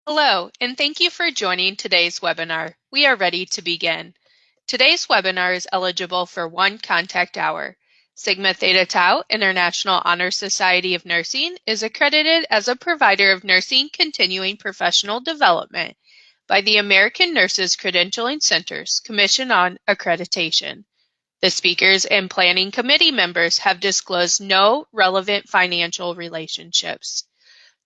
Hello, and thank you for joining today's webinar. We are ready to begin. Today's webinar is eligible for 1 contact hour. Sigma Theta Tau International Honor Society of Nursing is accredited as a provider of nursing continuing professional development by the American Nurses Credentialing Center's Commission on Accreditation. The speakers and planning committee members have disclosed no relevant financial relationships.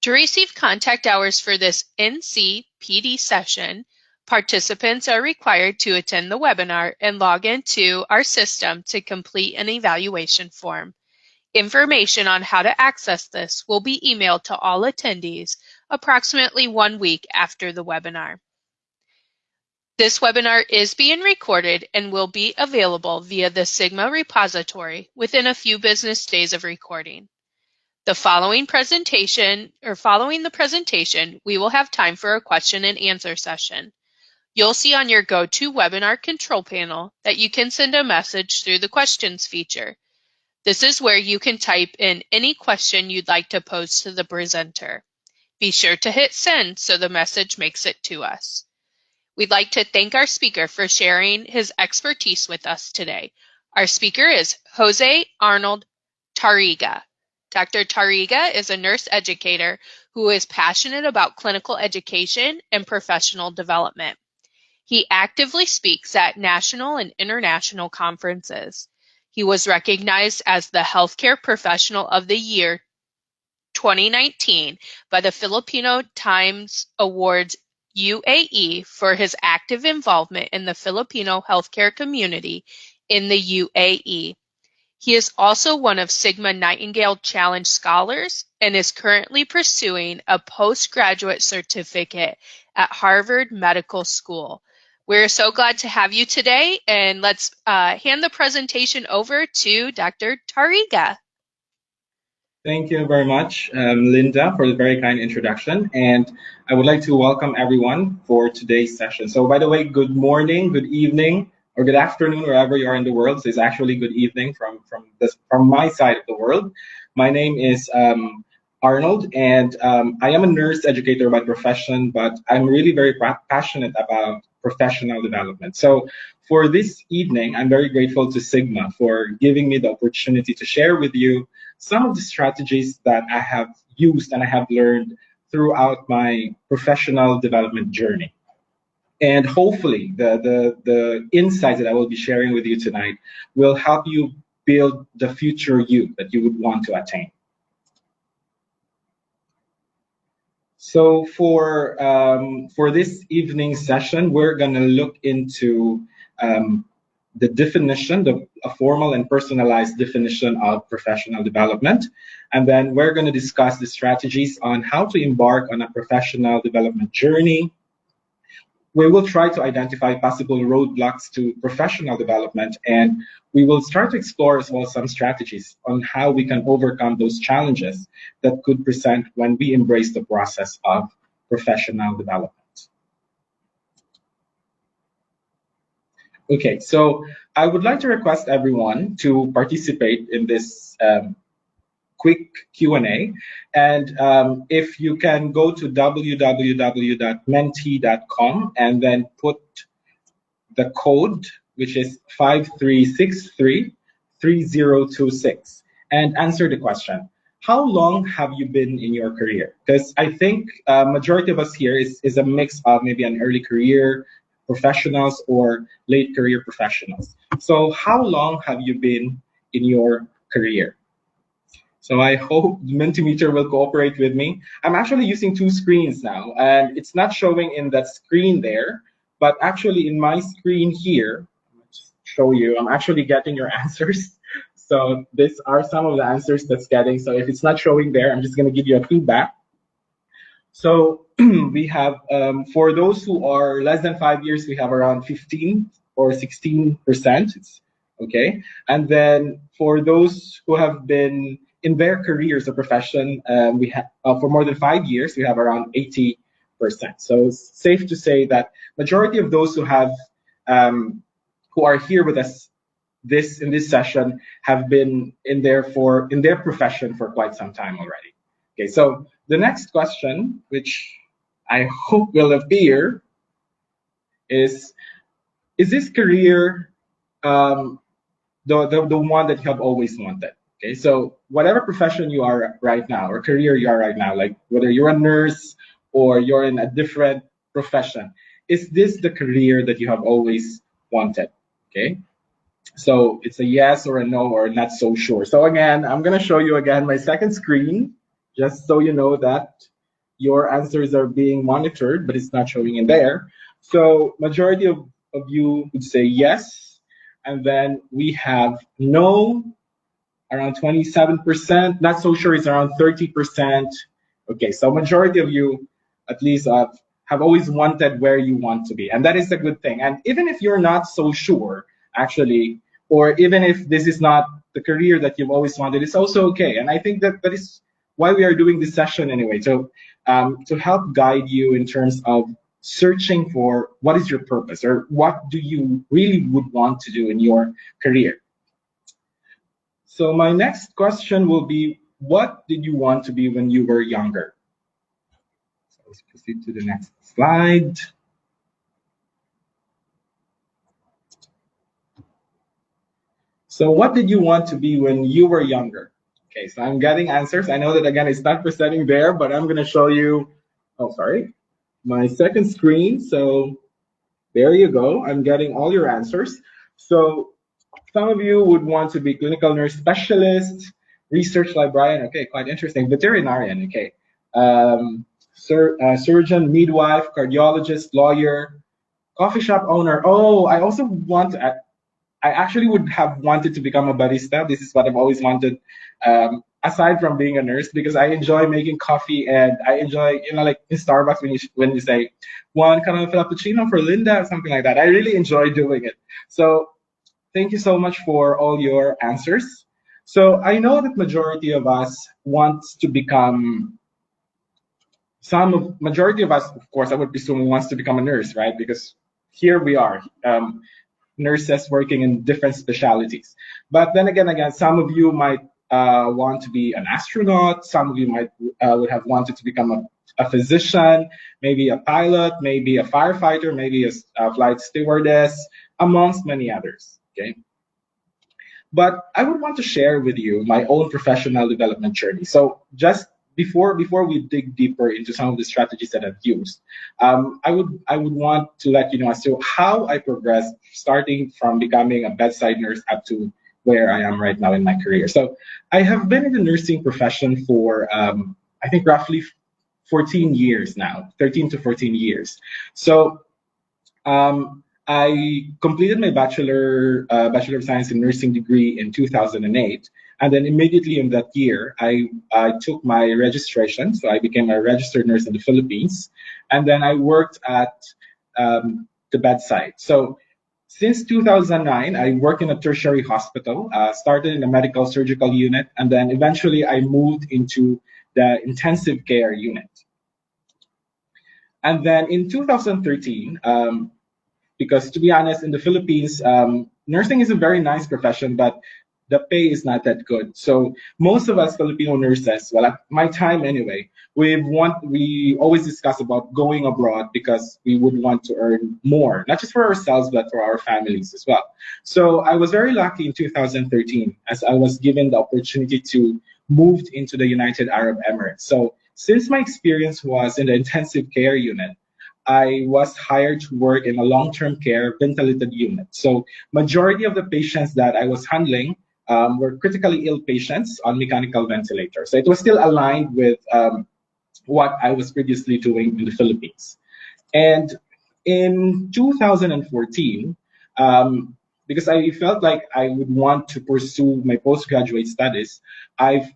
To receive contact hours for this NCPD session, participants are required to attend the webinar and log into our system to complete an evaluation form. Information on how to access this will be emailed to all attendees approximately 1 week after the webinar. This webinar is being recorded and will be available via the Sigma repository within a few business days of recording. Following the presentation, we will have time for a question and answer session. You'll see on your GoToWebinar control panel that you can send a message through the questions feature. This is where you can type in any question you'd like to pose to the presenter. Be sure to hit send so the message makes it to us. We'd like to thank our speaker for sharing his expertise with us today. Our speaker is Jose Arnold Tarriga. Dr. Tarriga is a nurse educator who is passionate about clinical education and professional development. He actively speaks at national and international conferences. He was recognized as the Healthcare Professional of the Year 2019 by the Filipino Times Awards UAE for his active involvement in the Filipino healthcare community in the UAE. He is also one of Sigma Nightingale Challenge Scholars and is currently pursuing a postgraduate certificate at Harvard Medical School. We're so glad to have you today, and let's hand the presentation over to Dr. Tarriga. Thank you very much, Linda, for the very kind introduction. And I would like to welcome everyone for today's session. So by the way, good morning, good evening, or good afternoon, wherever you are in the world. So it's actually good evening from my side of the world. My name is Arnold, and I am a nurse educator by profession, but I'm really very passionate about professional development. So for this evening, I'm very grateful to Sigma for giving me the opportunity to share with you some of the strategies that I have used and I have learned throughout my professional development journey. And hopefully the insights that I will be sharing with you tonight will help you build the future you that you would want to attain. So for this evening session, we're going to look into the definition, a formal and personalized definition of professional development. And then we're going to discuss the strategies on how to embark on a professional development journey. We will try to identify possible roadblocks to professional development, and we will start to explore as well some strategies on how we can overcome those challenges that could present when we embrace the process of professional development. Okay, so I would like to request everyone to participate in this quick Q&A. And if you can go to www.menti.com and then put the code, which is 53633026, and answer the question. How long have you been in your career? Because I think majority of us here is a mix of maybe an early career professionals or late career professionals. So how long have you been in your career? So I hope Mentimeter will cooperate with me. I'm actually using 2 screens now, and it's not showing in that screen there, but actually in my screen here, I'll just show you, I'm actually getting your answers. So these are some of the answers that's getting. So if it's not showing there, I'm just gonna give you a feedback. So we have, for those who are less than 5 years, we have around 15 or 16%, okay? And then for those who have been in their careers or profession, we have for more than 5 years, we have around 80%. So it's safe to say that majority of those who have who are here with us in this session have been in their profession for quite some time already. Okay, so the next question, which I hope will appear is is this career um, the one that you have always wanted? Okay, so whatever profession you are right now or career you are right now, like whether you're a nurse or you're in a different profession, is this the career that you have always wanted? Okay, so it's a yes or a no or not so sure. So again, I'm gonna show you again my second screen, just so you know that your answers are being monitored, but it's not showing in there. So majority of you would say yes, and then we have no around 27%. Not so sure it's around 30%. Okay, so majority of you, at least, have always wanted where you want to be, and that is a good thing. And even if you're not so sure, actually, or even if this is not the career that you've always wanted, it's also okay. And I think that that is why we are doing this session anyway, to help guide you in terms of searching for what is your purpose or what do you really would want to do in your career. So my next question will be, what did you want to be when you were younger? So let's proceed to the next slide. So what did you want to be when you were younger? Okay, so I'm getting answers. I know that again, it's not presenting there, but I'm gonna show you, oh, sorry, my second screen. So there you go. I'm getting all your answers. So some of you would want to be clinical nurse specialist, research librarian. Okay, quite interesting. Veterinarian. Okay. Surgeon, midwife, cardiologist, lawyer, coffee shop owner. Oh, I also want. I actually would have wanted to become a barista. This is what I've always wanted. Aside from being a nurse, because I enjoy making coffee and I enjoy, like in Starbucks when you say one kind of frappuccino for Linda or something like that. I really enjoy doing it. So thank you so much for all your answers. So I know that majority of us wants to become majority of us, of course, I would presume wants to become a nurse, right? Because here we are, nurses working in different specialities. But then again, some of you might want to be an astronaut. Some of you might would have wanted to become a physician, maybe a pilot, maybe a firefighter, maybe a flight stewardess, amongst many others. Okay. But I would want to share with you my own professional development journey. So just before we dig deeper into some of the strategies that I've used, I would want to let you know as to how I progressed, starting from becoming a bedside nurse up to where I am right now in my career. So I have been in the nursing profession for I think roughly 14 years now, 13 to 14 years. So I completed my Bachelor of Science in Nursing degree in 2008, and then immediately in that year, I took my registration. So I became a registered nurse in the Philippines, and then I worked at the bedside. So since 2009, I worked in a tertiary hospital. Started in a medical surgical unit, and then eventually I moved into the intensive care unit. And then in 2013, because to be honest, in the Philippines, nursing is a very nice profession, but the pay is not that good. So most of us Filipino nurses, well, at my time anyway, we always discuss about going abroad because we would want to earn more, not just for ourselves but for our families as well. So I was very lucky in 2013 as I was given the opportunity to move into the United Arab Emirates. So since my experience was in the intensive care unit, I was hired to work in a long-term care ventilated unit. So majority of the patients that I was handling were critically ill patients on mechanical ventilators. So it was still aligned with what I was previously doing in the Philippines. And in 2014, because I felt like I would want to pursue my postgraduate studies, I've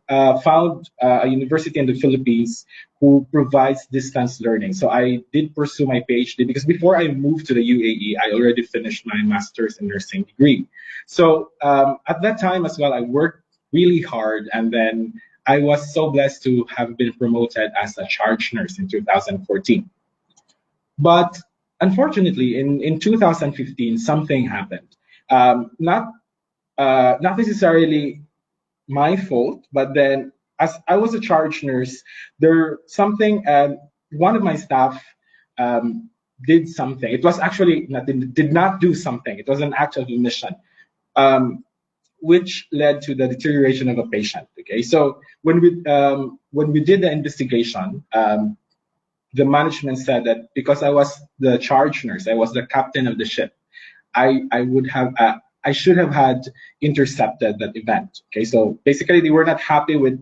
found a university in the Philippines who provides distance learning. So I did pursue my PhD because before I moved to the UAE, I already finished my master's in nursing degree. So at that time as well, I worked really hard, and then I was so blessed to have been promoted as a charge nurse in 2014. But unfortunately, in 2015, something happened. Not necessarily my fault, but then as I was a charge nurse, there something. one of my staff did something. It was actually not, did not do something. It was an act of omission, um, which led to the deterioration of a patient. Okay, so when we did the investigation, the management said that because I was the charge nurse, I was the captain of the ship, I would have I should have had intercepted that event. Okay, so basically they were not happy with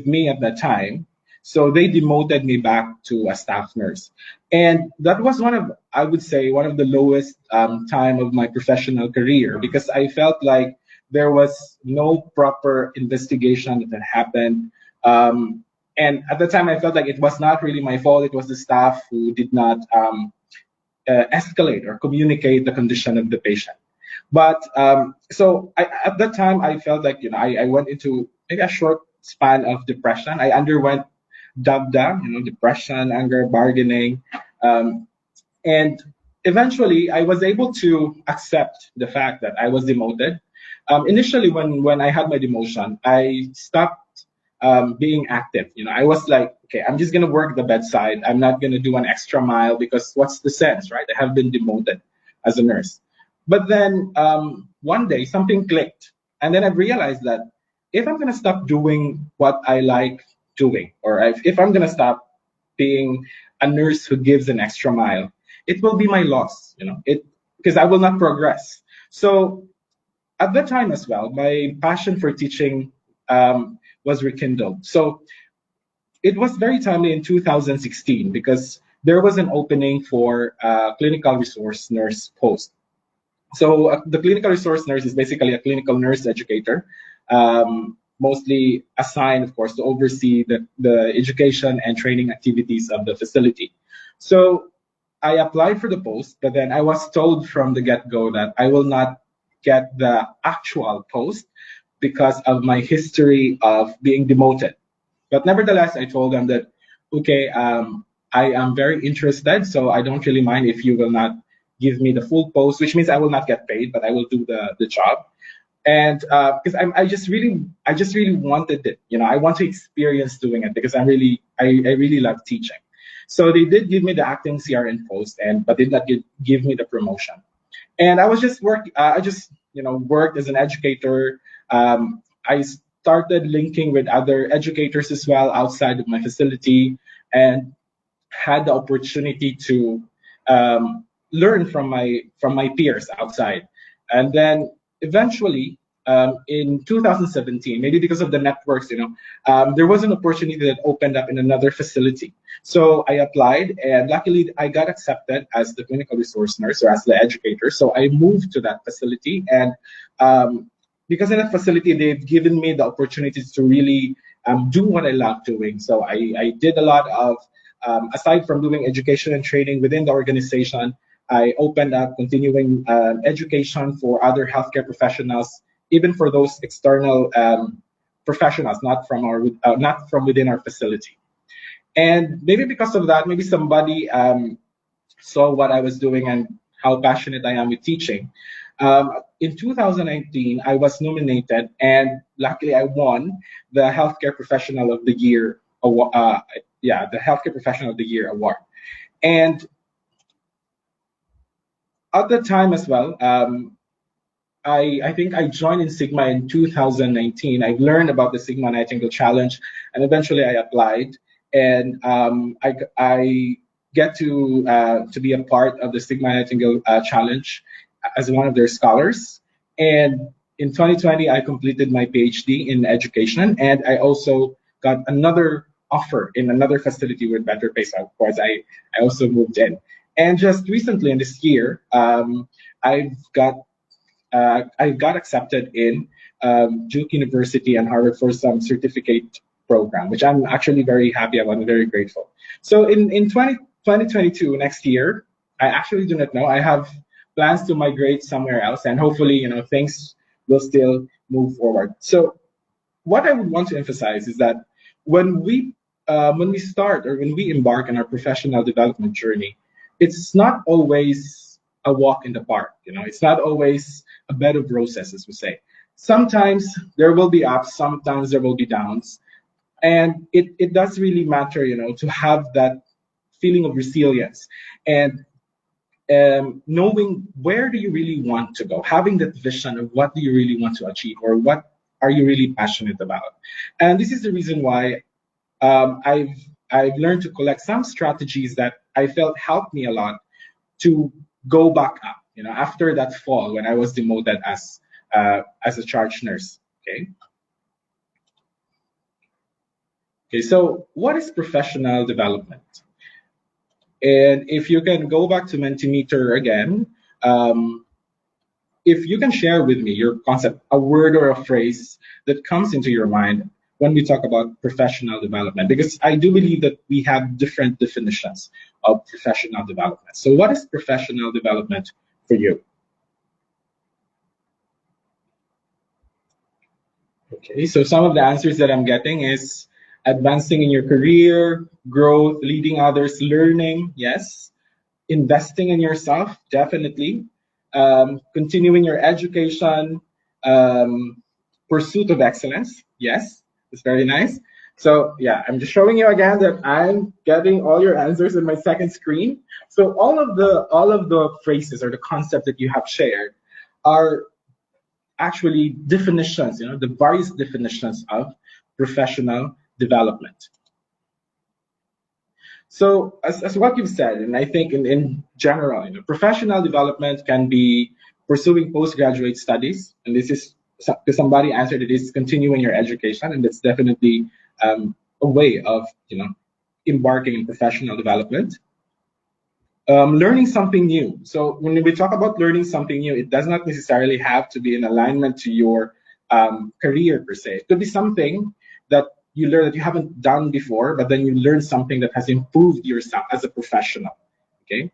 me at that time, so they demoted me back to a staff nurse, and that was one of, I would say, one of the lowest time of my professional career, because I felt like there was no proper investigation that had happened. And at the time, I felt like it was not really my fault. It was the staff who did not escalate or communicate the condition of the patient. But at that time, I felt like, I went into maybe a short span of depression. I underwent DABDA, depression, anger, bargaining, um, and eventually I was able to accept the fact that I was demoted. Initially, when I had my demotion, I stopped being active. I was like, okay, I'm just gonna work the bedside. I'm not gonna do an extra mile, because what's the sense, right? I have been demoted as a nurse. But then one day something clicked, and then I realized that if I'm gonna stop doing what I like doing, or if I'm gonna stop being a nurse who gives an extra mile, it will be my loss, because I will not progress. So at that time as well, my passion for teaching was rekindled. So it was very timely in 2016, because there was an opening for a clinical resource nurse post. So the clinical resource nurse is basically a clinical nurse educator, mostly assigned, of course, to oversee the education and training activities of the facility. So I applied for the post, but then I was told from the get-go that I will not get the actual post because of my history of being demoted. But nevertheless, I told them that, okay, I am very interested, so I don't really mind if you will not give me the full post, which means I will not get paid, but I will do the job. And because I just really wanted it, I want to experience doing it, because I really love teaching. So they did give me the acting CRN post, but did not give me the promotion. And I was just I just worked as an educator. I started linking with other educators as well outside of my facility, and had the opportunity to learn from my peers outside. And then eventually, in 2017, maybe because of the networks, there was an opportunity that opened up in another facility. So I applied, and luckily I got accepted as the clinical resource nurse, or as the educator. So I moved to that facility, and because in that facility they've given me the opportunities to really do what I love doing. So I did a lot of aside from doing education and training within the organization, I opened up continuing education for other healthcare professionals, even for those external professionals, not from within our facility. And maybe because of that, maybe somebody saw what I was doing and how passionate I am with teaching. In 2019, I was nominated, and luckily I won the Healthcare Professional of the Year the Healthcare Professional of the Year award. And at the time as well, I think I joined in Sigma in 2019. I learned about the Sigma Nightingale Challenge, and eventually I applied, and I get to be a part of the Sigma Nightingale Challenge as one of their scholars. And in 2020, I completed my PhD in education, and I also got another offer in another facility with better pay. So of course, I also moved in. And just recently in this year, I've got I got accepted in Duke University and Harvard for some certificate program, which I'm actually very happy about and very grateful. So in 2022, next year, I actually do not know. I have plans to migrate somewhere else, and hopefully, things will still move forward. So what I would want to emphasize is that when we start, or when we embark on our professional development journey, it's not always a walk in the park. It's not always a bed of roses, as we say. Sometimes there will be ups, sometimes there will be downs. And it does really matter, to have that feeling of resilience and knowing where do you really want to go, having that vision of what do you really want to achieve or what are you really passionate about. And this is the reason why I've learned to collect some strategies that I felt helped me a lot to go back up, after that fall when I was demoted as a charge nurse. Okay. Okay. So what is professional development? And if you can go back to Mentimeter again, um, if you can share with me your concept, a word or a phrase that comes into your mind when we talk about professional development, because I do believe that we have different definitions of professional development. So, what is professional development for you? Okay, so some of the answers that I'm getting is advancing in your career, growth, leading others, learning, yes. Investing in yourself, definitely. Continuing your education, um, pursuit of excellence, yes, it's very nice. So yeah, I'm just showing you again that I'm getting all your answers in my second screen. So all of the phrases or the concepts that you have shared are actually definitions, the various definitions of professional development. So, as what you've said, and I think in general, professional development can be pursuing postgraduate studies, and this is because somebody answered it is continuing your education, and that's definitely a way of embarking in professional development. Learning something new. So when we talk about learning something new, it does not necessarily have to be in alignment to your career per se. It could be something that you learn that you haven't done before, but then you learn something that has improved yourself as a professional. Okay.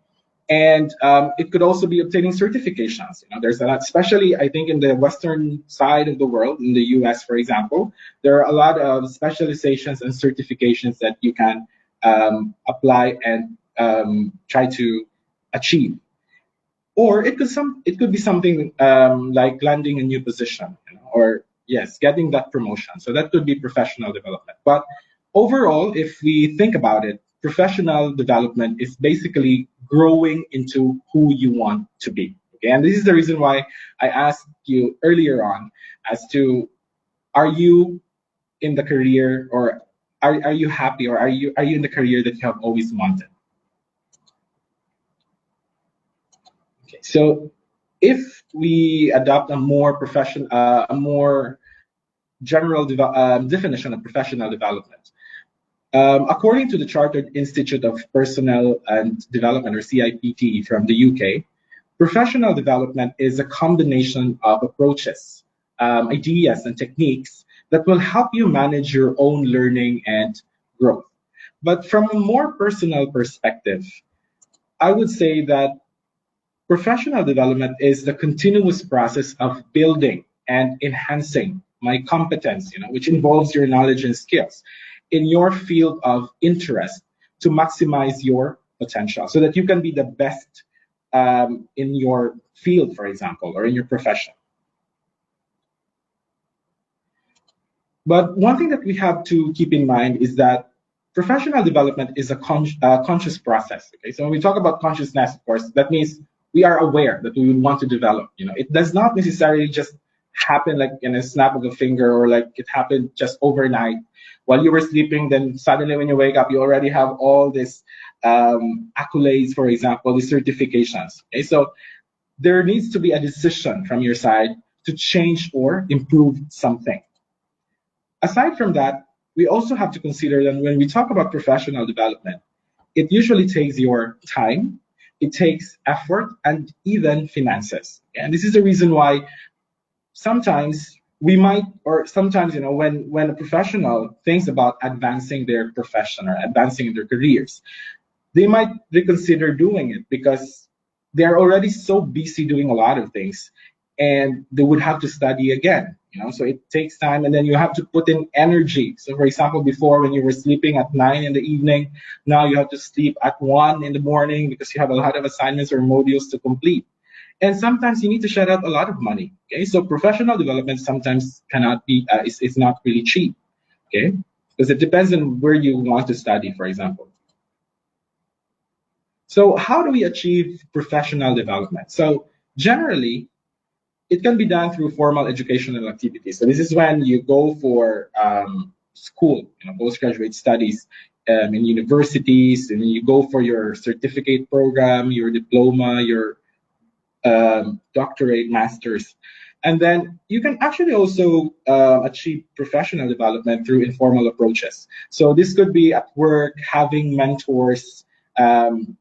And it could also be obtaining certifications. There's a lot, especially I think in the Western side of the world, in the US, for example, there are a lot of specializations and certifications that you can apply and try to achieve. Or it could be something like landing a new position, or yes, getting that promotion. So that could be professional development. But overall, if we think about it, professional development is basically growing into who you want to be. Okay, and this is the reason why I asked you earlier on as to are you in the career or are you happy or are you in the career that you have always wanted? Okay, so if we adopt a more general definition of professional development, according to the Chartered Institute of Personnel and Development, or CIPT, from the UK, professional development is a combination of approaches, ideas, and techniques that will help you manage your own learning and growth. But from a more personal perspective, I would say that professional development is the continuous process of building and enhancing my competence, which involves your knowledge and skills in your field of interest to maximize your potential so that you can be the best in your field, for example, or in your profession. But one thing that we have to keep in mind is that professional development is a conscious process. Okay, so when we talk about consciousness, of course, that means we are aware that we would want to develop. It does not necessarily just happen like in a snap of a finger or like it happened just overnight while you were sleeping. Then suddenly, when you wake up, you already have all these accolades, for example, the certifications. Okay, so there needs to be a decision from your side to change or improve something. Aside from that, we also have to consider that when we talk about professional development, it usually takes your time, it takes effort, and even finances. And this is the reason why sometimes we might, or sometimes, when a professional thinks about advancing their profession or advancing in their careers, they might reconsider doing it because they're already so busy doing a lot of things and they would have to study again. So it takes time and then you have to put in energy. So for example, before when you were sleeping at 9 in the evening, now you have to sleep at 1 in the morning because you have a lot of assignments or modules to complete. And sometimes you need to shell out a lot of money. Okay, so professional development sometimes cannot be is not really cheap. Okay, because it depends on where you want to study, for example. So how do we achieve professional development? So generally, it can be done through formal educational activities. So this is when you go for school, postgraduate studies in universities, and you go for your certificate program, your diploma, your doctorate, masters. And then you can actually also achieve professional development through informal approaches. So this could be at work, having mentors, um,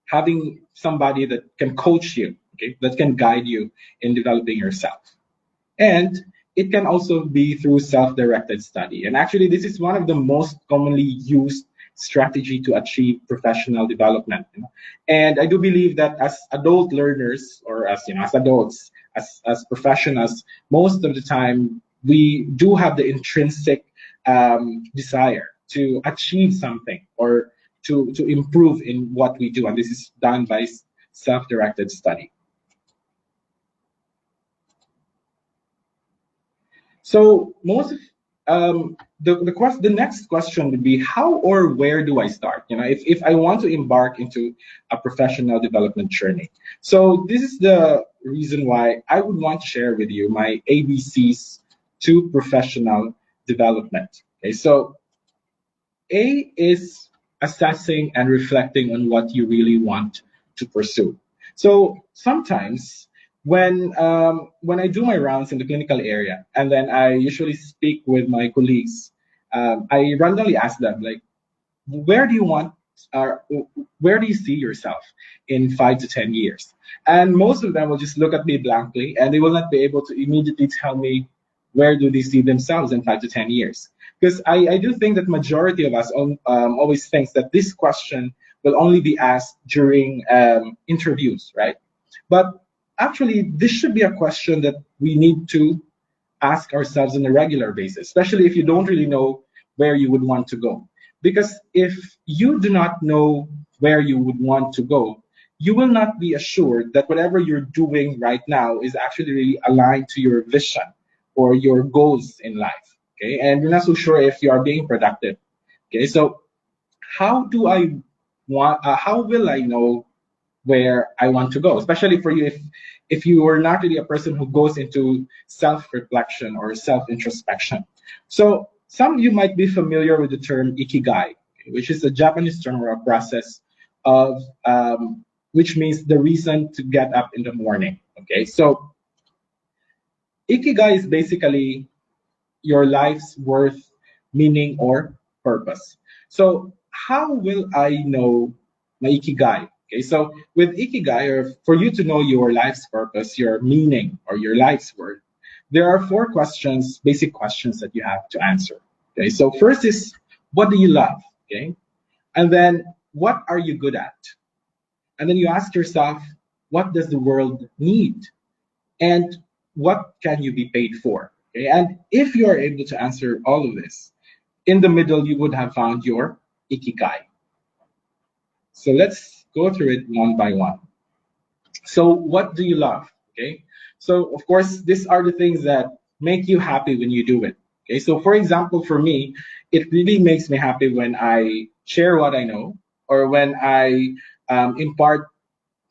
having somebody that can coach you, okay, that can guide you in developing yourself. And it can also be through self-directed study. And actually, this is one of the most commonly used strategy to achieve professional development. And I do believe that as adult learners, or as as adults, as professionals, most of the time we do have the intrinsic desire to achieve something or to improve in what we do. And this is done by self-directed study. So most of the next question would be how or where do I start? If I want to embark into a professional development journey. So this is the reason why I would want to share with you my ABCs to professional development. Okay, so A is assessing and reflecting on what you really want to pursue. So sometimes when I do my rounds in the clinical area, and then I usually speak with my colleagues, I randomly ask them like, where do you want or where do you see yourself in 5 to 10 years? And most of them will just look at me blankly and they will not be able to immediately tell me where do they see themselves in 5 to 10 years. Because I do think that majority of us always thinks that this question will only be asked during interviews, right? But actually, this should be a question that we need to ask ourselves on a regular basis, especially if you don't really know where you would want to go. Because if you do not know where you would want to go, you will not be assured that whatever you're doing right now is actually really aligned to your vision or your goals in life. Okay, and you're not so sure if you are being productive. Okay, so how do I how will I know where I want to go, especially for you if you are not really a person who goes into self-reflection or self-introspection. So some of you might be familiar with the term Ikigai, which is a Japanese term or a process of which means the reason to get up in the morning. Okay, so Ikigai is basically your life's worth, meaning, or purpose. So, how will I know my Ikigai? Okay, so with Ikigai, or for you to know your life's purpose, your meaning, or your life's worth, there are four questions, basic questions that you have to answer. Okay, so first is what do you love? Okay, and then what are you good at? And then you ask yourself, what does the world need? And what can you be paid for? Okay? And if you are able to answer all of this, in the middle, you would have found your Ikigai. So let's go through it one by one. So what do you love? Okay. So of course, these are the things that make you happy when you do it. Okay. So for example, for me, it really makes me happy when I share what I know or when I impart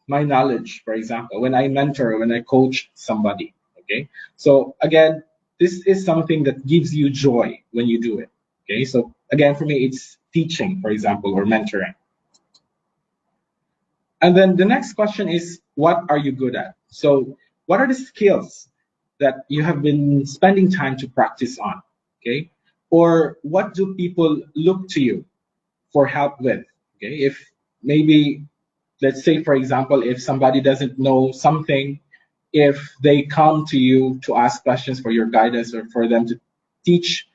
my knowledge, for example, when I mentor, when I coach somebody. Okay. So again, this is something that gives you joy when you do it. Okay. So again, for me, it's teaching, for example, or mentoring. And then the next question is, what are you good at? So what are the skills that you have been spending time to practice on? Okay. Or what do people look to you for help with? Okay. If maybe let's say for example if somebody doesn't know something, if they come to you to ask questions for your guidance or for them to teach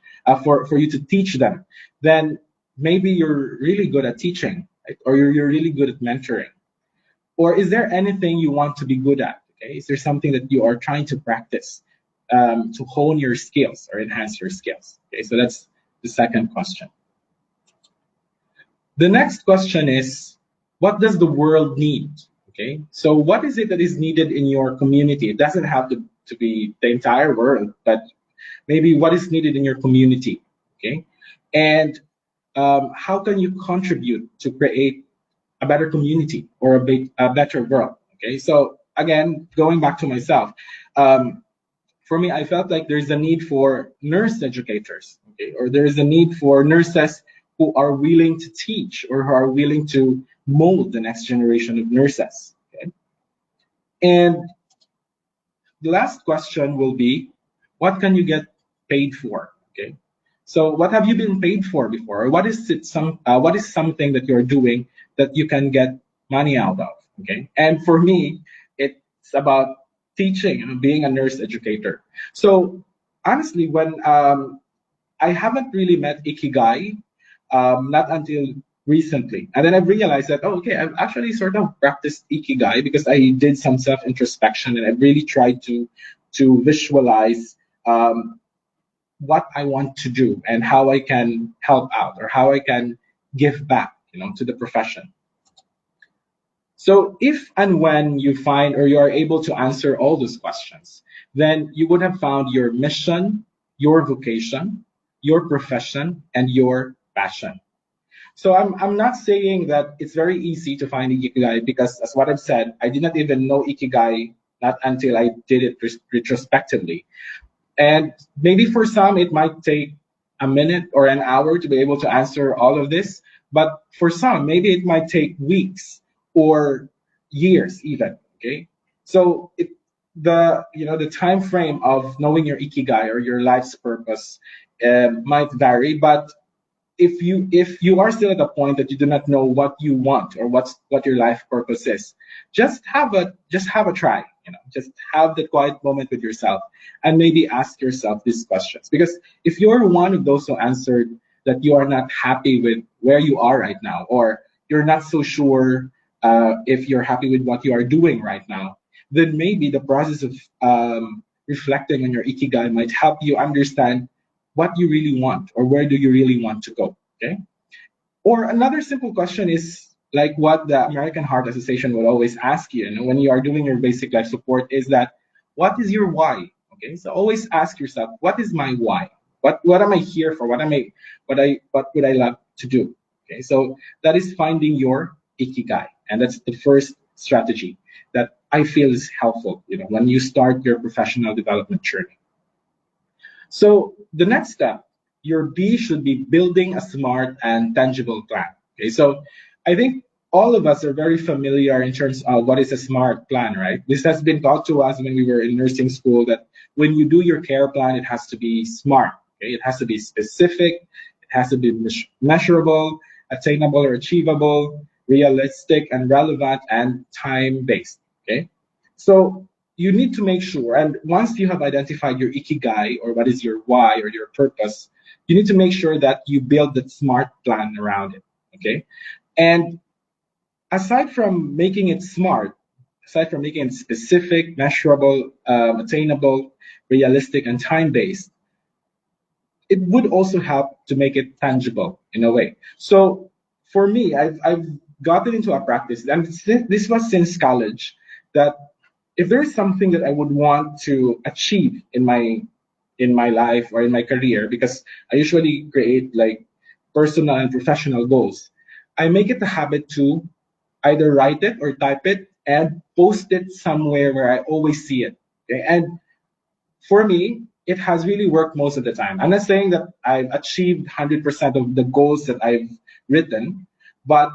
for you to teach them, then maybe you're really good at teaching, right? Or you're really good at mentoring. Or is there anything you want to be good at? Okay, is there something that you are trying to practice to hone your skills or enhance your skills? Okay, so that's the second question. The next question is, what does the world need? Okay, so what is it that is needed in your community? It doesn't have to be the entire world, but maybe what is needed in your community. Okay, And how can you contribute to create a better community or a better world? Okay, so again, going back to myself, um, for me, I felt like there's a need for nurse educators, okay, or there is a need for nurses who are willing to teach or who are willing to mold the next generation of nurses. Okay? And the last question will be, what can you get paid for? Okay. So what have you been paid for before? Or what is something that you're doing that you can get money out of? Okay. And for me, it's about teaching, being a nurse educator. So honestly, when I haven't really met Ikigai, not until recently. And then I've realized that, oh, okay, I've actually sort of practiced Ikigai because I did some self introspection and I've really tried to visualize what I want to do and how I can help out or how I can give back, to the profession. So if and when you find or you are able to answer all those questions, then you would have found your mission, your vocation, your profession, and your passion. So I'm not saying that it's very easy to find Ikigai because, as what I've said, I did not even know Ikigai not until I did it retrospectively. And maybe for some, it might take a minute or an hour to be able to answer all of this. But for some, maybe it might take weeks or years even. Okay. So the time frame of knowing your ikigai or your life's purpose might vary, but if you are still at a point that you do not know what you want or what your life purpose is, just have a try. Just have the quiet moment with yourself and maybe ask yourself these questions. Because if you're one of those who answered that you are not happy with where you are right now, or you're not so sure if you're happy with what you are doing right now, then maybe the process of reflecting on your ikigai might help you understand what you really want or where do you really want to go. Okay. Or another simple question is like what the American Heart Association would always ask you, when you are doing your basic life support, is that what is your why? Okay, so always ask yourself, what is my why? What am I here for? What would I love to do? Okay, so that is finding your ikigai, and that's the first strategy that I feel is helpful. When you start your professional development journey. So the next step, your B should be building a smart and tangible plan. Okay, so I think all of us are very familiar in terms of what is a smart plan, right? This has been taught to us when we were in nursing school that when you do your care plan, it has to be smart. Okay, it has to be specific, it has to be measurable, attainable or achievable, realistic and relevant, and time based. Okay, so you need to make sure, and once you have identified your ikigai or what is your why or your purpose, you need to make sure that you build that smart plan around it. Okay, and aside from making it smart, aside from making it specific, measurable, attainable, realistic, and time based, it would also help to make it tangible in a way. So for me, I've gotten into a practice, and this was since college, that if there's something that I would want to achieve in my life or in my career, because I usually create like personal and professional goals, I make it a habit to either write it or type it and post it somewhere where I always see it. Okay? And for me, it has really worked most of the time. I'm not saying that I've achieved 100% of the goals that I've written, but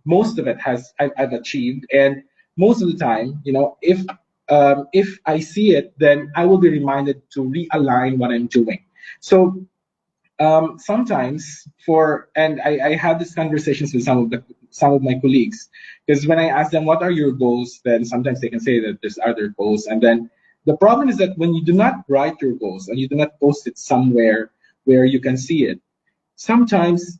most of it I've achieved. And most of the time, if I see it, then I will be reminded to realign what I'm doing. So sometimes and I had these conversations with some of my colleagues, because when I ask them what are your goals, then sometimes they can say that there's other goals, and then the problem is that when you do not write your goals and you do not post it somewhere where you can see it, sometimes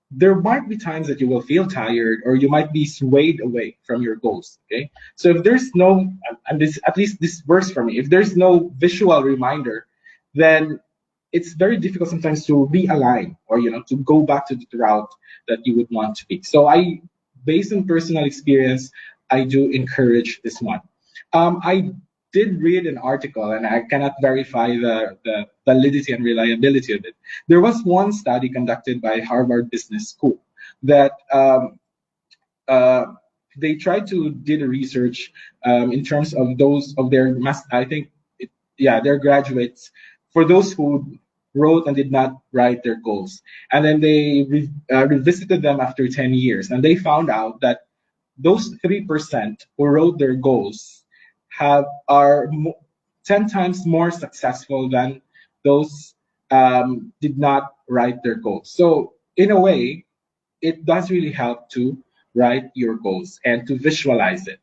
there might be times that you will feel tired or you might be swayed away from your goals. Okay, so if there's no, and this at least this works for me, if there's no visual reminder, then it's very difficult sometimes to realign or to go back to the route that you would want to be. So based on personal experience, I do encourage this one. I did read an article, and I cannot verify the validity and reliability of it. There was one study conducted by Harvard Business School that uh, they tried to did a research in terms of those of their I think yeah, their graduates, for those who wrote and did not write their goals, and then they revisited them after 10 years, and they found out that those 3% who wrote their goals are 10 times more successful than those did not write their goals. So in a way, it does really help to write your goals and to visualize it.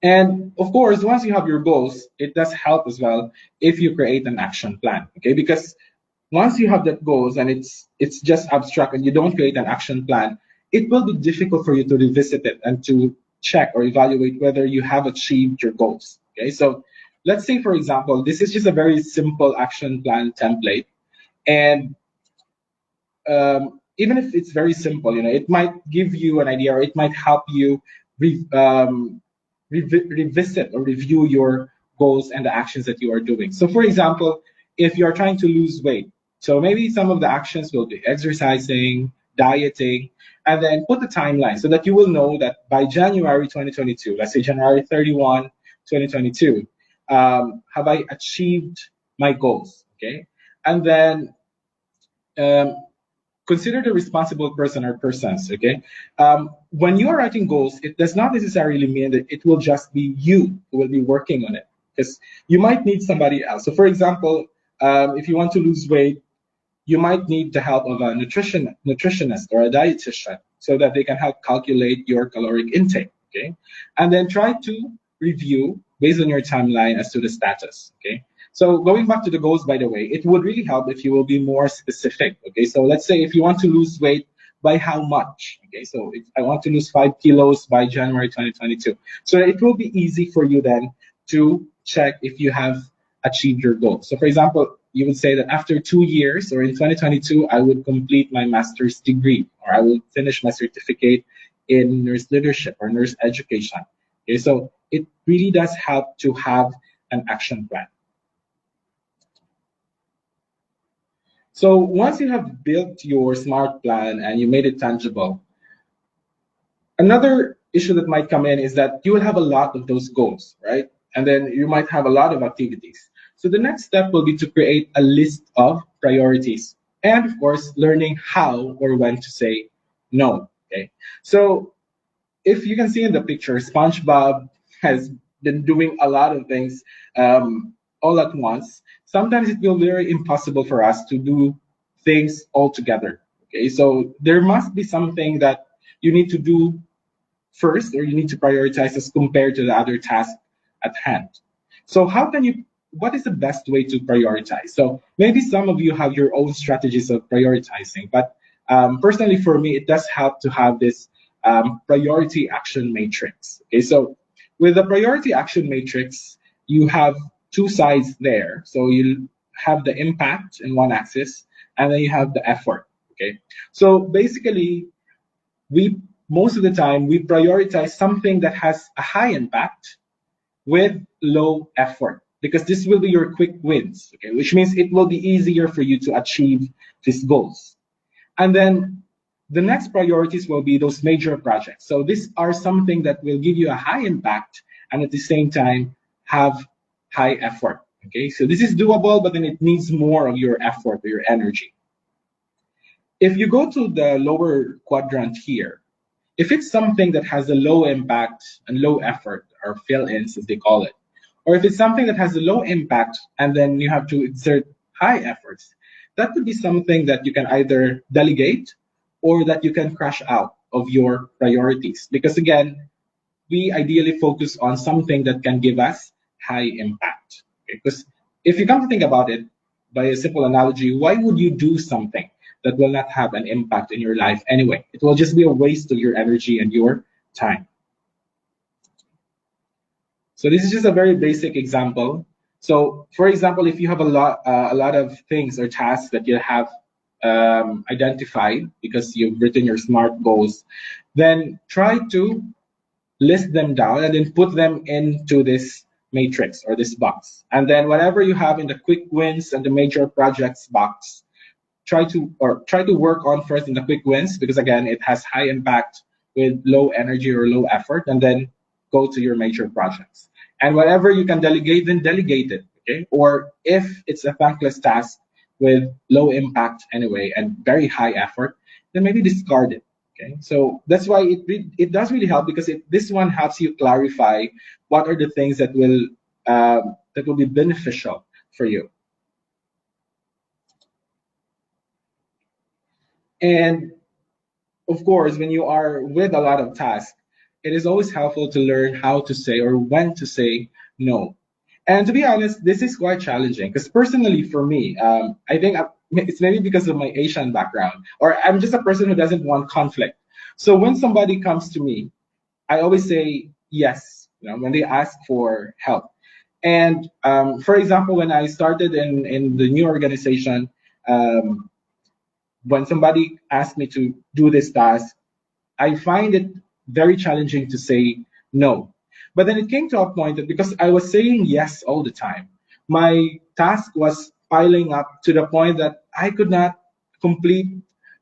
And of course, once you have your goals, it does help as well if you create an action plan. Okay, because once you have that goals and it's just abstract and you don't create an action plan, it will be difficult for you to revisit it and to check or evaluate whether you have achieved your goals. Okay, so let's say, for example, this is just a very simple action plan template, and even if it's very simple, it might give you an idea, or it might help you revisit or review your goals and the actions that you are doing. So, for example, if you're trying to lose weight, so maybe some of the actions will be exercising, dieting, and then put the timeline so that you will know that by January 2022, let's say January 31, 2022, have I achieved my goals? Okay. And then um, consider the responsible person or persons. Okay, when you are writing goals, it does not necessarily mean that it will just be you who will be working on it, because you might need somebody else. So, for example, if you want to lose weight, you might need the help of a nutritionist or a dietitian so that they can help calculate your caloric intake. Okay, and then try to review based on your timeline as to the status. Okay, so going back to the goals, by the way, it would really help if you will be more specific. Okay, so let's say if you want to lose weight, by how much? Okay, so if I want to lose 5 kilos by January 2022, so it will be easy for you then to check if you have achieved your goal. So, for example, you would say that after 2 years or in 2022, I would complete my master's degree, or I will finish my certificate in nurse leadership or nurse education. Okay, so it really does help to have an action plan. So once you have built your SMART plan and you made it tangible, another issue that might come in is that you will have a lot of those goals, right? And then you might have a lot of activities. So the next step will be to create a list of priorities. And of course, learning how or when to say no. Okay. So if you can see in the picture, SpongeBob has been doing a lot of things all at once. Sometimes it will be very impossible for us to do things all together. Okay, so there must be something that you need to do first, or you need to prioritize as compared to the other task at hand. So what is the best way to prioritize? So maybe some of you have your own strategies of prioritizing, but personally for me, it does help to have this priority action matrix. Okay, so with the priority action matrix, you have two sides there. So you have the impact in one axis, and then you have the effort. Okay, so basically, we most of the time we prioritize something that has a high impact with low effort, because this will be your quick wins. Okay, which means it will be easier for you to achieve these goals. And then the next priorities will be those major projects. So these are something that will give you a high impact and at the same time have high effort. Okay, so this is doable, but then it needs more of your effort or your energy. If you go to the lower quadrant here, if it's something that has a low impact and low effort, or fill-ins as they call it, or if it's something that has a low impact and then you have to exert high efforts, that could be something that you can either delegate or that you can crash out of your priorities. Because again, we ideally focus on something that can give us high impact. Okay? Because if you come to think about it, by a simple analogy, why would you do something that will not have an impact in your life anyway? It will just be a waste of your energy and your time. So this is just a very basic example. So, for example, if you have a lot of things or tasks that you have identified because you've written your SMART goals, then try to list them down, and then put them into this matrix or this box. And then whatever you have in the quick wins and the major projects box, try to work on first in the quick wins, because again it has high impact with low energy or low effort, and then go to your major projects. And whatever you can delegate, then delegate it. Okay. Or if it's a thankless task with low impact anyway and very high effort, then maybe discard it. Okay. So that's why it does really help, because this one helps you clarify what are the things that will be beneficial for you. And of course, when you are with a lot of tasks, it is always helpful to learn how to say or when to say no. And to be honest, this is quite challenging, because personally for me, I think it's maybe because of my Asian background, or I'm just a person who doesn't want conflict. So when somebody comes to me, I always say yes, when they ask for help. And for example, when I started in the new organization, um, when somebody asked me to do this task, I find it very challenging to say no. But then it came to a point that because I was saying yes all the time, my task was piling up to the point that I could not complete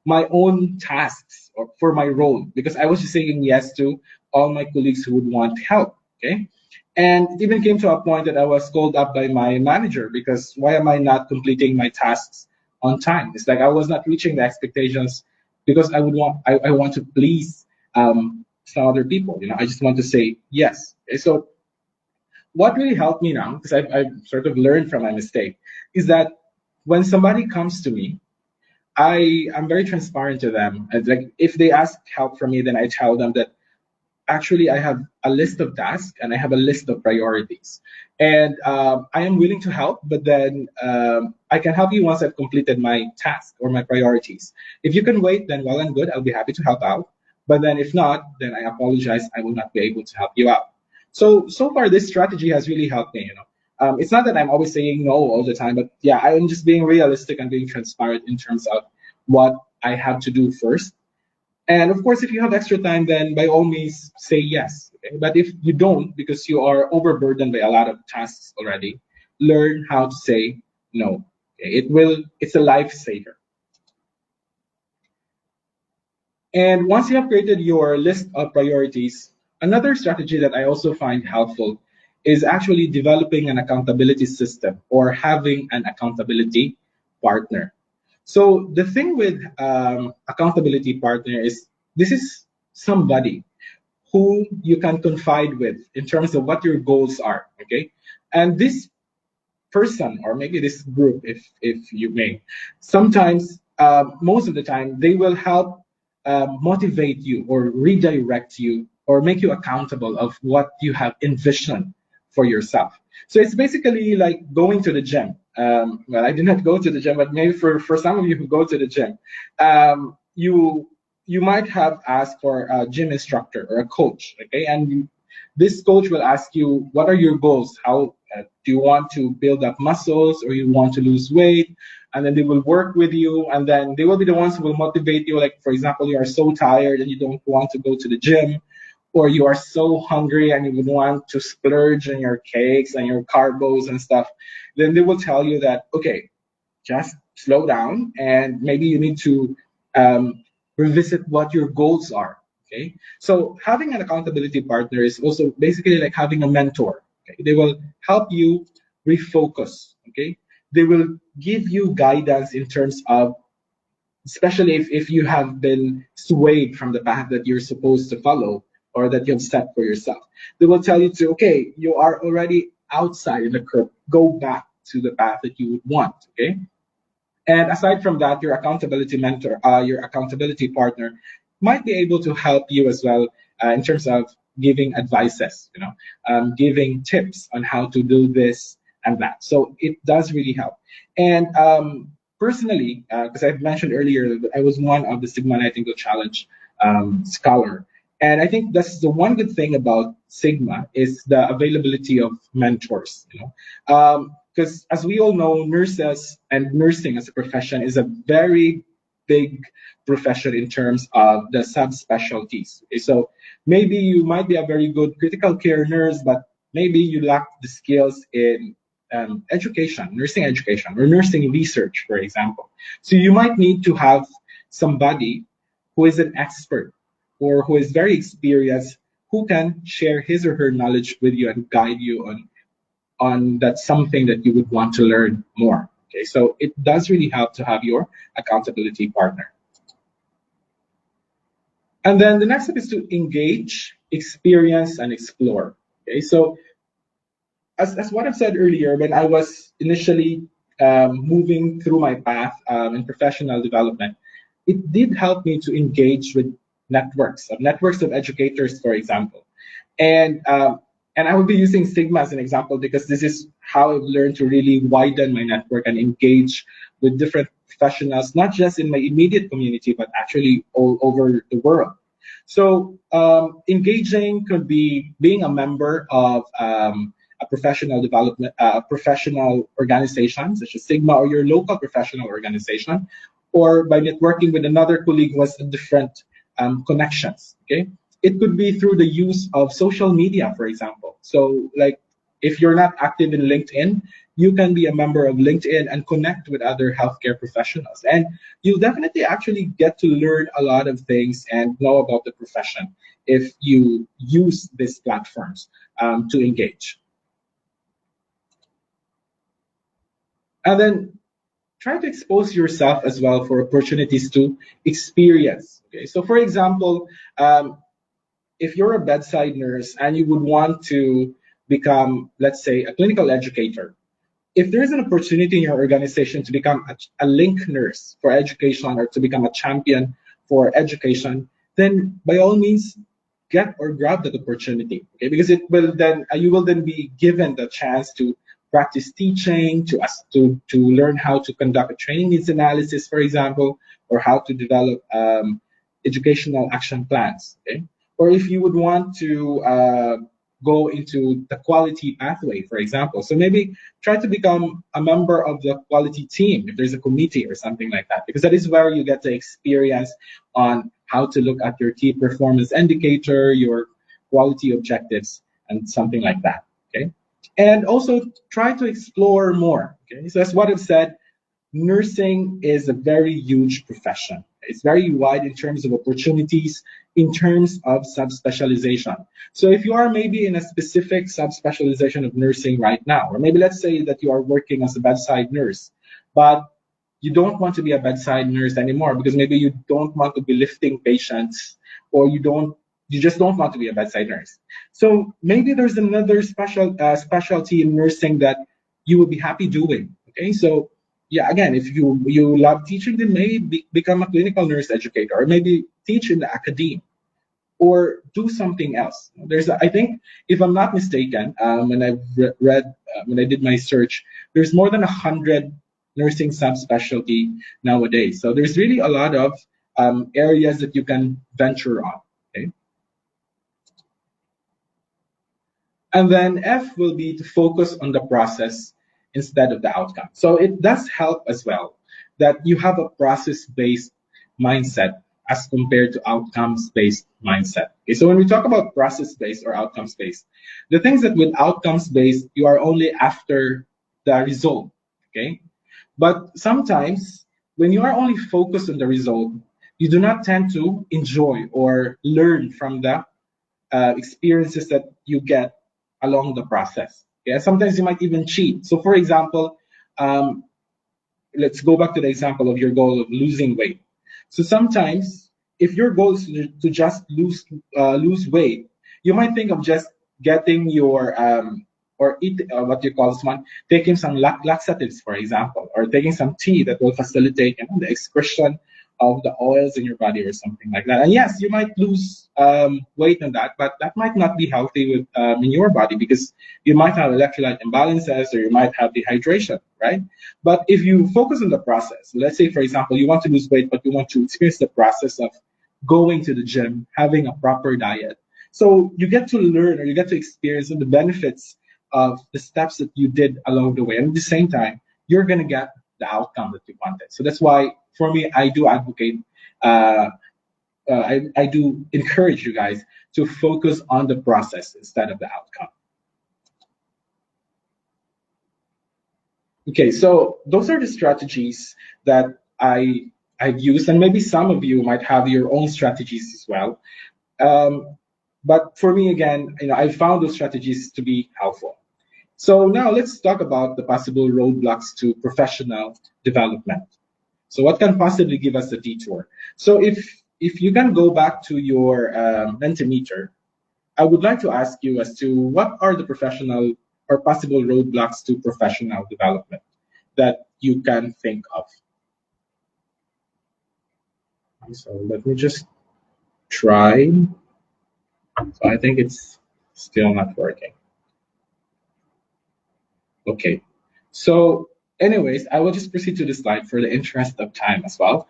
my own tasks or for my role, because I was just saying yes to all my colleagues who would want help. Okay. And it even came to a point that I was called up by my manager, because why am I not completing my tasks on time? It's like I was not reaching the expectations, because I want to please some other people. I just want to say yes. Okay, so what really helped me now, because I've sort of learned from my mistake, is that when somebody comes to me, I'm very transparent to them. And like if they ask help from me, then I tell them that actually I have a list of tasks and I have a list of priorities, and I am willing to help, but then I can help you once I've completed my task or my priorities. If you can wait, then well and good, I'll be happy to help out. But then if not, then I apologize, I will not be able to help you out. So far this strategy has really helped me. It's not that I'm always saying no all the time, but yeah, I'm just being realistic and being transparent in terms of what I have to do first. And of course, if you have extra time, then by all means say yes. Okay? But if you don't, because you are overburdened by a lot of tasks already, learn how to say no. Okay? It's a lifesaver. And once you have created your list of priorities, another strategy that I also find helpful is actually developing an accountability system or having an accountability partner. So the thing with accountability partner is this is somebody who you can confide with in terms of what your goals are. Okay, and this person or maybe this group, if you may, sometimes most of the time they will help motivate you or redirect you or make you accountable of what you have envisioned for yourself. So it's basically like going to the gym. Well, I did not go to the gym, but maybe for some of you who go to the gym, you might have asked for a gym instructor or a coach. Okay, and this coach will ask you, what are your goals? How do you want to build up muscles or you want to lose weight? And then they will work with you, and then they will be the ones who will motivate you. Like, for example, you are so tired and you don't want to go to the gym, or you are so hungry and you would want to splurge on your cakes and your carbos and stuff. Then they will tell you that, okay, just slow down and maybe you need to revisit what your goals are. Okay, so having an accountability partner is also basically like having a mentor. Okay, they will help you refocus. Okay, they will give you guidance in terms of, especially if you have been swayed from the path that you're supposed to follow or that you have set for yourself. They will tell you to, okay, you are already outside in the curve, go back to the path that you would want. Okay, and aside from that, your accountability mentor, your accountability partner might be able to help you as well in terms of giving advices, giving tips on how to do this and that. So it does really help. And personally, because I've mentioned earlier that I was one of the Sigma Nightingale Challenge scholar. And I think that's the one good thing about Sigma is the availability of mentors. Because as we all know, nurses and nursing as a profession is a very big profession in terms of the subspecialties. Okay, so maybe you might be a very good critical care nurse, but maybe you lack the skills in education, nursing education, or nursing research, for example. So you might need to have somebody who is an expert or who is very experienced who can share his or her knowledge with you and guide you on that something that you would want to learn more. Okay, so it does really help to have your accountability partner. And then the next step is to engage, experience, and explore. Okay, so as what I've said earlier, when I was initially moving through my path in professional development, it did help me to engage with networks of educators, for example. And and I will be using Sigma as an example because this is how I've learned to really widen my network and engage with different professionals, not just in my immediate community, but actually all over the world. So engaging could be being a member of a professional development, professional organization such as Sigma or your local professional organization, or by networking with another colleague who has different connections. Okay, it could be through the use of social media, for example. So, like if you're not active in LinkedIn, you can be a member of LinkedIn and connect with other healthcare professionals. And you'll definitely actually get to learn a lot of things and know about the profession if you use these platforms to engage. And then try to expose yourself as well for opportunities to experience. Okay, so for example, if you're a bedside nurse and you would want to become, let's say, a clinical educator, if there is an opportunity in your organization to become a link nurse for education or to become a champion for education, then by all means get or grab that opportunity. Okay, because it will then you will then be given the chance to practice teaching, to learn how to conduct a training needs analysis, for example, or how to develop educational action plans. Okay, or if you would want to go into the quality pathway, for example. So maybe try to become a member of the quality team if there's a committee or something like that, because that is where you get the experience on how to look at your key performance indicator, your quality objectives, and something like that. Okay. And also try to explore more. Okay. So as what I've said, nursing is a very huge profession. It's very wide in terms of opportunities, in terms of subspecialization. So if you are maybe in a specific subspecialization of nursing right now, or maybe let's say that you are working as a bedside nurse, but you don't want to be a bedside nurse anymore because maybe you don't want to be lifting patients, or you just don't want to be a bedside nurse. So maybe there's another specialty in nursing that you would be happy doing. Okay, so yeah, again, if you love teaching, then maybe become a clinical nurse educator, or maybe teach in the academe, or do something else. I think, if I'm not mistaken, when I've read, when I did my search, there's more than 100 nursing subspecialty nowadays. So there's really a lot of areas that you can venture on. Okay. And then F will be to focus on the process instead of the outcome. So it does help as well that you have a process-based mindset as compared to outcomes-based mindset. Okay, so when we talk about process-based or outcomes-based, the things that with outcomes-based, you are only after the result. Okay, but sometimes when you are only focused on the result, you do not tend to enjoy or learn from the experiences that you get along the process. Yeah, sometimes you might even cheat. So, for example, um, let's go back to the example of your goal of losing weight. So sometimes, if your goal is to just lose weight, you might think of just getting your or eat what you call this one, taking some laxatives, for example, or taking some tea that will facilitate the excretion of the oils in your body or something like that. And yes, you might lose weight on that, but that might not be healthy in your body because you might have electrolyte imbalances or you might have dehydration, right? But if you focus on the process, let's say, for example, you want to lose weight, but you want to experience the process of going to the gym, having a proper diet. So you get to learn or you get to experience the benefits of the steps that you did along the way. And at the same time, you're going to get the outcome that you wanted. So that's why for me, I do advocate. Uh, I do encourage you guys to focus on the process instead of the outcome. Okay, so those are the strategies that I've used, and maybe some of you might have your own strategies as well. Um, but for me, again, I found those strategies to be helpful. So now let's talk about the possible roadblocks to professional development. So what can possibly give us a detour? So if you can go back to your Mentimeter, I would like to ask you as to what are the professional or possible roadblocks to professional development that you can think of. So let me just try. So I think it's still not working. Okay. So anyways, I will just proceed to the slide for the interest of time as well.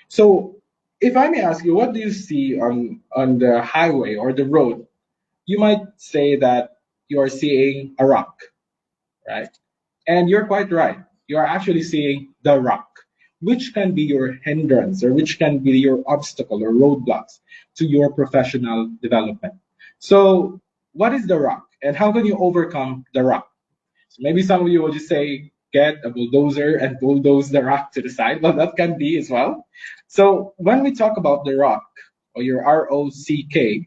So if I may ask you, what do you see on the highway or the road? You might say that you are seeing a rock, right? And you're quite right. You are actually seeing the rock, which can be your hindrance or which can be your obstacle or roadblocks to your professional development. So, what is the rock and how can you overcome the rock? So maybe some of you will just say, get a bulldozer and bulldoze the rock to the side. Well, that can be as well. So, when we talk about the rock or your ROCK,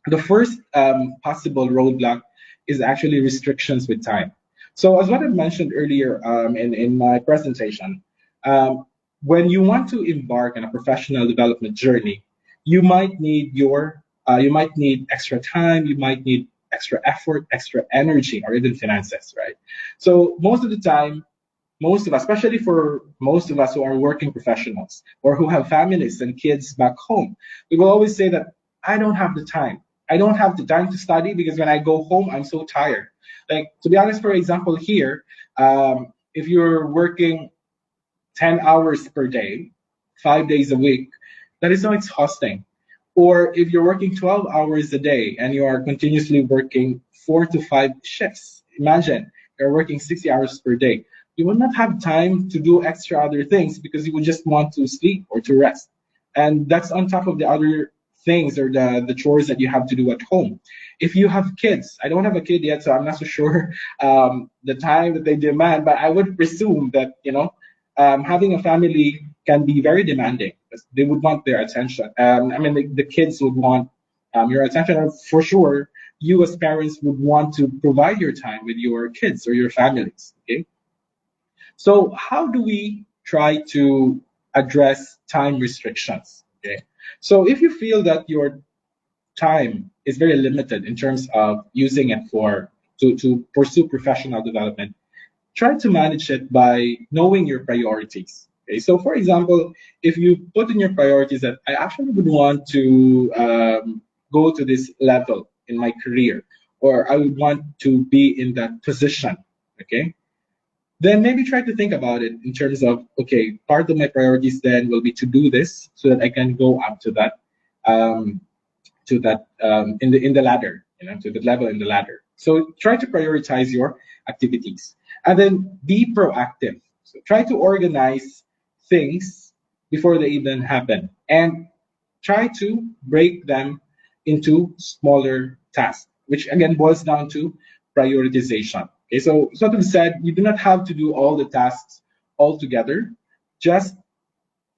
the first possible roadblock is actually restrictions with time. So, as what I mentioned earlier in my presentation, um, when you want to embark on a professional development journey, you might need extra time, you might need extra effort, extra energy, or even finances, right? So most of the time, most of us, especially for most of us who are working professionals or who have families and kids back home, we will always say that I don't have the time. I don't have the time to study because when I go home, I'm so tired. Like, to be honest, for example, here, if you're working 10 hours per day, 5 days a week, that is so exhausting. Or if you're working 12 hours a day and you are continuously working 4 to 5 shifts, imagine you're working 60 hours per day. You will not have time to do extra other things because you would just want to sleep or to rest. And that's on top of the other things or the chores that you have to do at home. If you have kids, I don't have a kid yet, so I'm not so sure the time that they demand, but I would presume that, having a family can be very demanding. They would want their attention. I mean, the kids would want your attention. And for sure, you as parents would want to provide your time with your kids or your families. Okay. So how do we try to address time restrictions? Okay. So if you feel that your time is very limited in terms of using it to pursue professional development, try to manage it by knowing your priorities. Okay, so for example, if you put in your priorities that I actually would want to go to this level in my career, or I would want to be in that position, okay, then maybe try to think about it in terms of, okay, part of my priorities then will be to do this so that I can go up um, to that in the ladder, to the level in the ladder. So try to prioritize your activities, and then be proactive. So try to organize things before they even happen, and try to break them into smaller tasks, which again boils down to prioritization. Okay, so sort of said, you do not have to do all the tasks all together. Just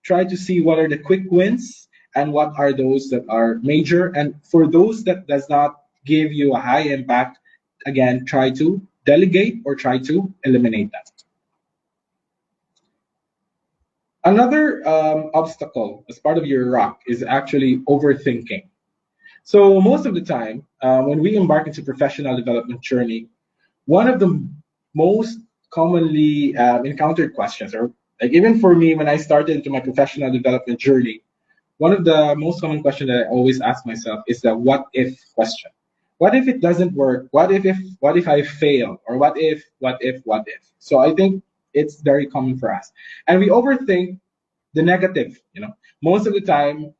try to see what are the quick wins and what are those that are major. And for those that does not give you a high impact, again, try to delegate or try to eliminate that. Another obstacle as part of your rock is actually overthinking. So most of the time, when we embark into professional development journey, one of the most commonly encountered questions, or like even for me when I started into my professional development journey, one of the most common questions that I always ask myself is the what if question. What if it doesn't work? What if I fail? Or what if? So I think it's very common for us. And we overthink the negative, Most of the time,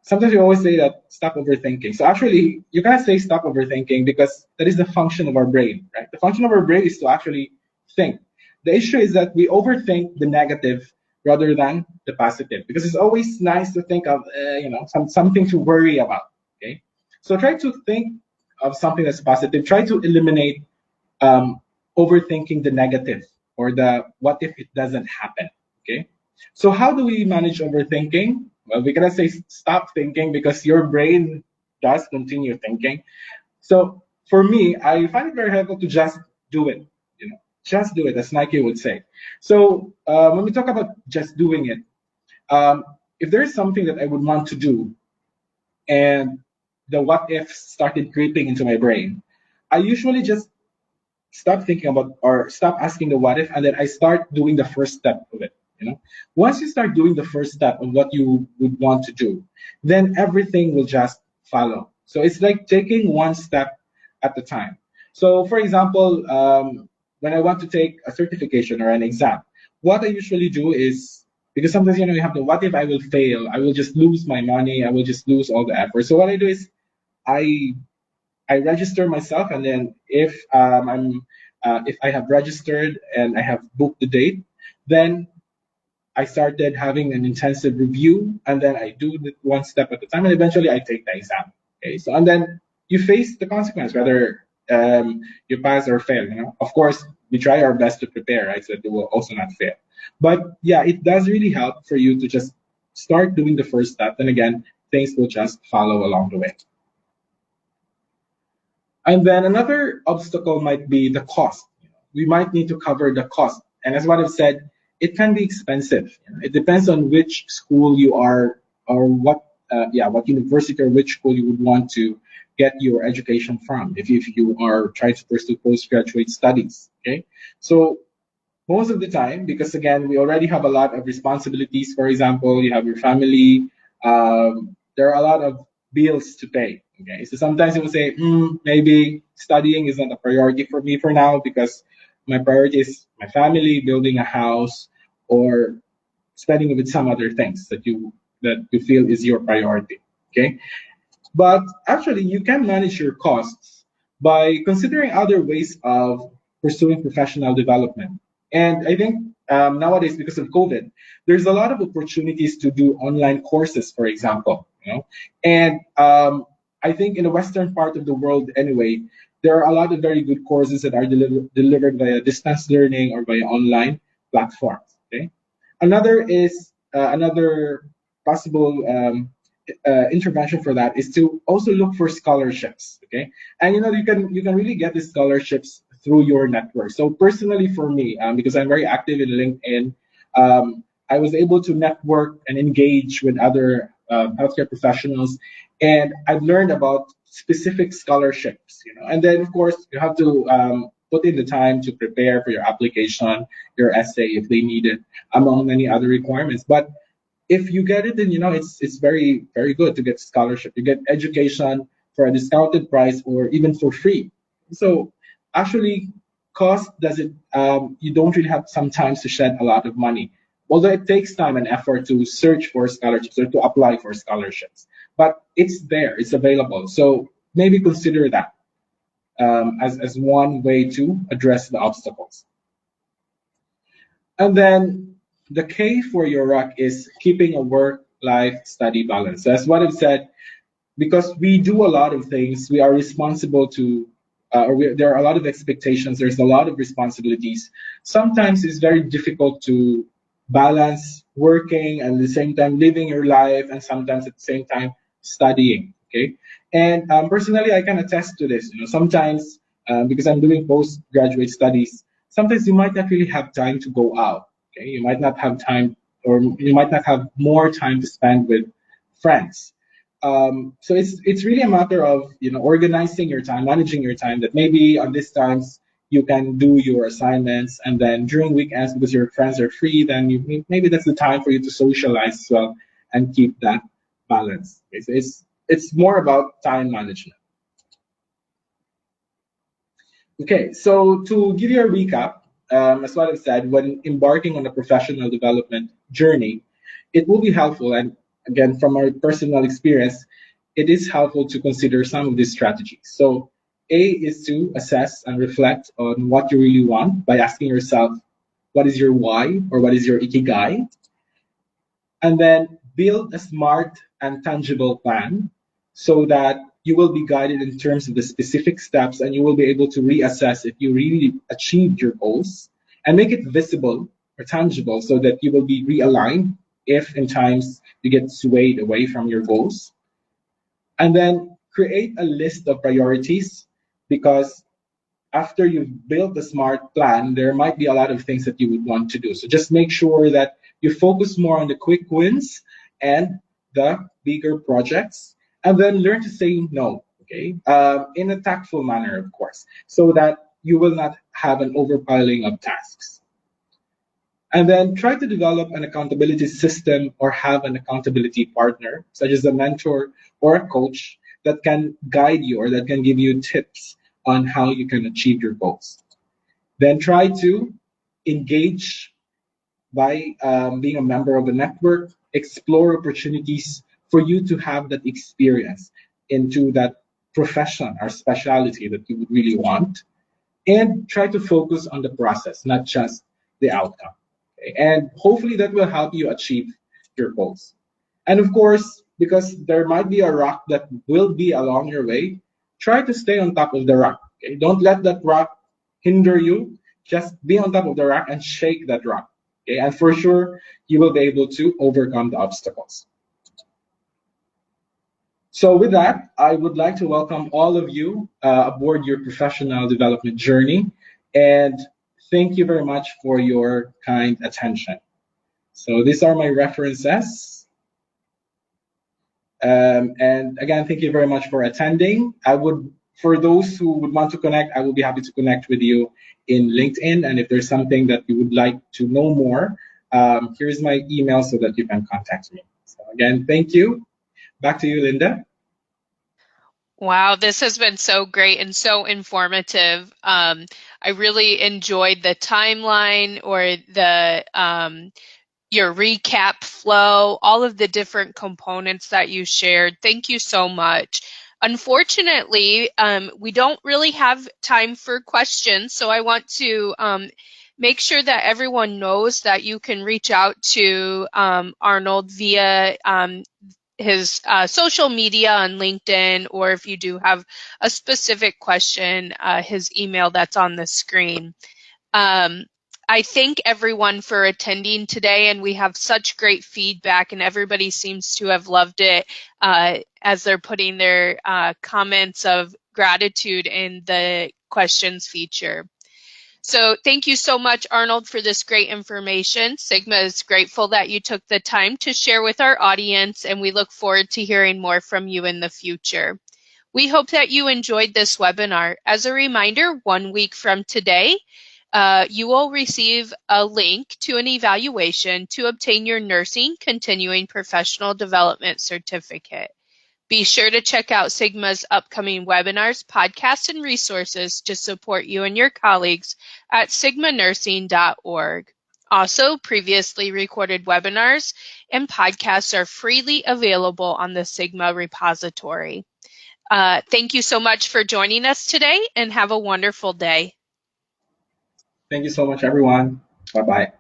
sometimes we always say that stop overthinking. So actually, you can't say stop overthinking because that is the function of our brain, right? The function of our brain is to actually think. the issue is that we overthink the negative rather than the positive, because it's always nice to think of something to worry about. Okay, so try to think of something that's positive. Try to eliminate um, overthinking the negative or the what if it doesn't happen. Okay, so how do we manage overthinking? Well, we cannot say stop thinking, because your brain does continue thinking. So for me, I find it very helpful to just do it. Just do it, as Nike would say. So when we talk about just doing it, um, if there is something that I would want to do, and the what if started creeping into my brain, I usually just stop thinking about or stop asking the what if, and then I start doing the first step of it. Once you start doing the first step of what you would want to do, then everything will just follow. So it's like taking one step at a time. So for example, when I want to take a certification or an exam, what I usually do is, because sometimes you have the what if I will fail, I will just lose my money, I will just lose all the effort. So what I do is I I register myself, and then if I have registered and I have booked the date, then I started having an intensive review, and then I do it one step at a time, and eventually I take the exam. Okay, so and then you face the consequence, whether you pass or fail. Of course, we try our best to prepare, right, so that you will also not fail. But yeah, it does really help for you to just start doing the first step, and again, things will just follow along the way. And then another obstacle might be the cost. We might need to cover the cost. And as what I've said, it can be expensive. It depends on which school you are, or what university or which school you would want to get your education from if you are trying to pursue postgraduate studies. Okay. So most of the time, because again, we already have a lot of responsibilities. For example, you have your family. There are a lot of bills to pay. Okay, so sometimes you will say, maybe studying is not a priority for me for now, because my priority is my family, building a house, or spending with some other things that you feel is your priority. Okay, but actually, you can manage your costs by considering other ways of pursuing professional development. And I think nowadays, because of COVID, there's a lot of opportunities to do online courses, for example. And I think in the western part of the world, anyway, there are a lot of very good courses that are delivered via distance learning or via online platforms. Okay, another possible intervention for that is to also look for scholarships. Okay, and you can really get these scholarships through your network. So personally, for me, because I'm very active in LinkedIn, I was able to network and engage with other healthcare professionals, and I've learned about specific scholarships. And then of course you have to put in the time to prepare for your application, your essay if they need it, among many other requirements. But if you get it, then it's very very good to get scholarship. You get education for a discounted price or even for free. So actually, cost doesn't. You don't really have sometimes to shed a lot of money, although it takes time and effort to search for scholarships or to apply for scholarships. But it's there, it's available. So maybe consider that as one way to address the obstacles. And then the K for your rock is keeping a work-life study balance. So that's what I've said, because we do a lot of things. We are responsible to, there are a lot of expectations. There's a lot of responsibilities. Sometimes it's very difficult to balance working and at the same time living your life, and sometimes at the same time studying. Okay, and personally, I can attest to this. Sometimes because I'm doing postgraduate studies, sometimes you might not really have time to go out. Okay, you might not have time, or you might not have more time to spend with friends. So it's really a matter of organizing your time, managing your time. That maybe on these times you can do your assignments, and then during weekends, because your friends are free, then maybe that's the time for you to socialize as well and keep that balance. Okay, so it's more about time management. Okay, so to give you a recap, as what I've said, when embarking on a professional development journey, it will be helpful, and again, from our personal experience, it is helpful to consider some of these strategies. So, A is to assess and reflect on what you really want by asking yourself, what is your why or what is your Ikigai, and then build a smart and tangible plan so that you will be guided in terms of the specific steps and you will be able to reassess if you really achieved your goals and make it visible or tangible so that you will be realigned if in times you get swayed away from your goals. And then create a list of priorities because after you've built the smart plan, there might be a lot of things that you would want to do. So just make sure that you focus more on the quick wins and the bigger projects, and then learn to say no, okay, in a tactful manner, of course, so that you will not have an overpiling of tasks. And then try to develop an accountability system or have an accountability partner, such as a mentor or a coach that can guide you or that can give you tips on how you can achieve your goals. Then try to engage by being a member of a network, explore opportunities for you to have that experience into that profession or specialty that you would really want, and try to focus on the process, not just the outcome. Okay? And hopefully that will help you achieve your goals. And of course, because there might be a rock that will be along your way, try to stay on top of the rock. Okay? Don't let that rock hinder you. Just be on top of the rock and shake that rock. Okay? And for sure, you will be able to overcome the obstacles. So, with that, I would like to welcome all of you aboard your professional development journey. And thank you very much for your kind attention. So, these are my references. And again, thank you very much for attending. For those who would want to connect, I will be happy to connect with you in LinkedIn. And if there's something that you would like to know more, here's my email so that you can contact me. So, again, thank you. Back to you, Linda. Wow, this has been so great and so informative. I really enjoyed the timeline or the your recap flow, all of the different components that you shared. Thank you so much. Unfortunately, we don't really have time for questions, so I want to make sure that everyone knows that you can reach out to Arnold via his social media on LinkedIn, or if you do have a specific question, his email that's on the screen. Um, I thank everyone for attending today, and we have such great feedback, and everybody seems to have loved it as they're putting their comments of gratitude in the questions feature. So thank you so much, Arnold, for this great information. Sigma is grateful that you took the time to share with our audience, and we look forward to hearing more from you in the future. We hope that you enjoyed this webinar. As a reminder, 1 week from today, you will receive a link to an evaluation to obtain your nursing continuing professional development certificate. Be sure to check out Sigma's upcoming webinars, podcasts, and resources to support you and your colleagues at sigmanursing.org. Also, previously recorded webinars and podcasts are freely available on the Sigma repository. Thank you so much for joining us today, and have a wonderful day. Thank you so much, everyone. Bye bye.